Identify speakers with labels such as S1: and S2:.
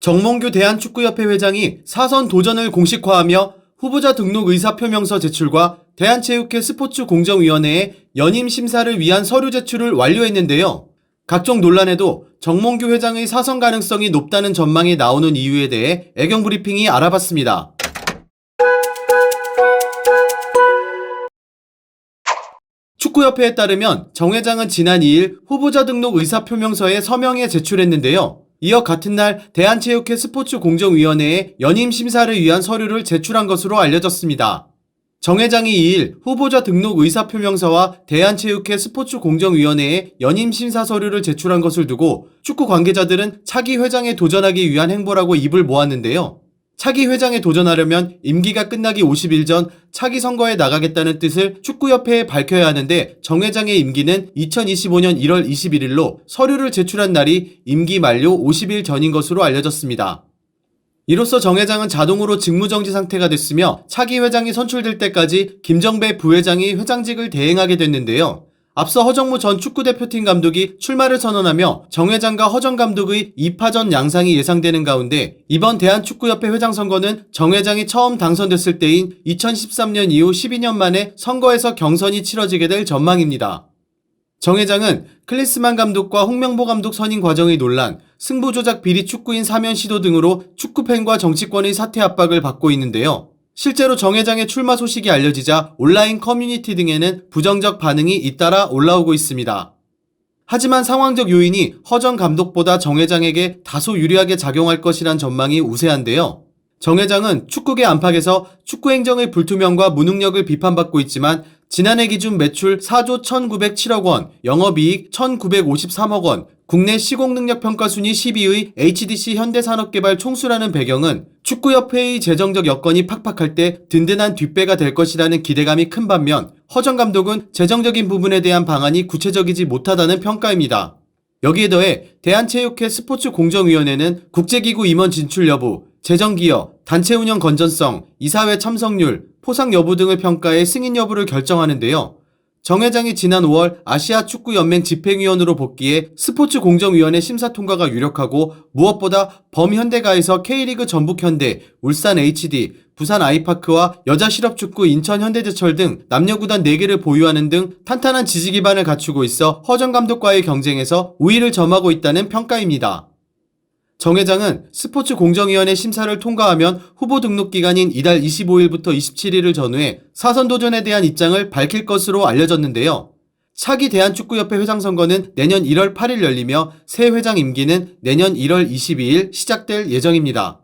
S1: 정몽규 대한축구협회 회장이 사선 도전을 공식화하며 후보자 등록 의사표명서 제출과 대한체육회 스포츠공정위원회에 연임 심사를 위한 서류 제출을 완료했는데요. 각종 논란에도 정몽규 회장의 사선 가능성이 높다는 전망이 나오는 이유에 대해 애경브리핑이 알아봤습니다. 축구협회에 따르면 정 회장은 지난 2일 후보자 등록 의사표명서에 서명해 제출했는데요. 이어 같은 날 대한체육회 스포츠공정위원회에 연임 심사를 위한 서류를 제출한 것으로 알려졌습니다. 정 회장이 2일 후보자 등록 의사표명서와 대한체육회 스포츠공정위원회에 연임 심사 서류를 제출한 것을 두고 축구 관계자들은 차기 회장에 도전하기 위한 행보라고 입을 모았는데요. 차기 회장에 도전하려면 임기가 끝나기 50일 전 차기 선거에 나가겠다는 뜻을 축구협회에 밝혀야 하는데 정 회장의 임기는 2025년 1월 21일로 서류를 제출한 날이 임기 만료 50일 전인 것으로 알려졌습니다. 이로써 정 회장은 자동으로 직무정지 상태가 됐으며 차기 회장이 선출될 때까지 김정배 부회장이 회장직을 대행하게 됐는데요. 앞서 허정무 전 축구대표팀 감독이 출마를 선언하며 정 회장과 허 전 감독의 2파전 양상이 예상되는 가운데 이번 대한축구협회 회장 선거는 정 회장이 처음 당선됐을 때인 2013년 이후 12년 만에 선거에서 경선이 치러지게 될 전망입니다. 정 회장은 클리스만 감독과 홍명보 감독 선임 과정의 논란, 승부 조작 비리 축구인 사면 시도 등으로 축구팬과 정치권의 사퇴 압박을 받고 있는데요. 실제로 정 회장의 출마 소식이 알려지자 온라인 커뮤니티 등에는 부정적 반응이 잇따라 올라오고 있습니다. 하지만 상황적 요인이 허 전 감독보다 정 회장에게 다소 유리하게 작용할 것이란 전망이 우세한데요. 정 회장은 축구계 안팎에서 축구 행정의 불투명과 무능력을 비판받고 있지만 지난해 기준 매출 4조 1,907억 원, 영업이익 1,953억 원, 국내 시공능력평가 순위 10위의 HDC 현대산업개발 총수라는 배경은 축구협회의 재정적 여건이 팍팍할 때 든든한 뒷배가 될 것이라는 기대감이 큰 반면 허 전 감독은 재정적인 부분에 대한 방안이 구체적이지 못하다는 평가입니다. 여기에 더해 대한체육회 스포츠공정위원회는 국제기구 임원 진출 여부, 재정기여, 단체 운영 건전성, 이사회 참석률, 포상 여부 등을 평가해 승인 여부를 결정하는데요. 정 회장이 지난 5월 아시아축구연맹 집행위원으로 복귀해 스포츠공정위원회 심사 통과가 유력하고 무엇보다 범현대가에서 K리그 전북현대, 울산 HD, 부산 아이파크와 여자실업축구 인천현대제철 등 남녀구단 4개를 보유하는 등 탄탄한 지지 기반을 갖추고 있어 허 전 감독과의 경쟁에서 우위를 점하고 있다는 평가입니다. 정 회장은 스포츠공정위원회 심사를 통과하면 후보 등록 기간인 이달 25일부터 27일을 전후해 사선 도전에 대한 입장을 밝힐 것으로 알려졌는데요. 차기 대한축구협회 회장 선거는 내년 1월 8일 열리며 새 회장 임기는 내년 1월 22일 시작될 예정입니다.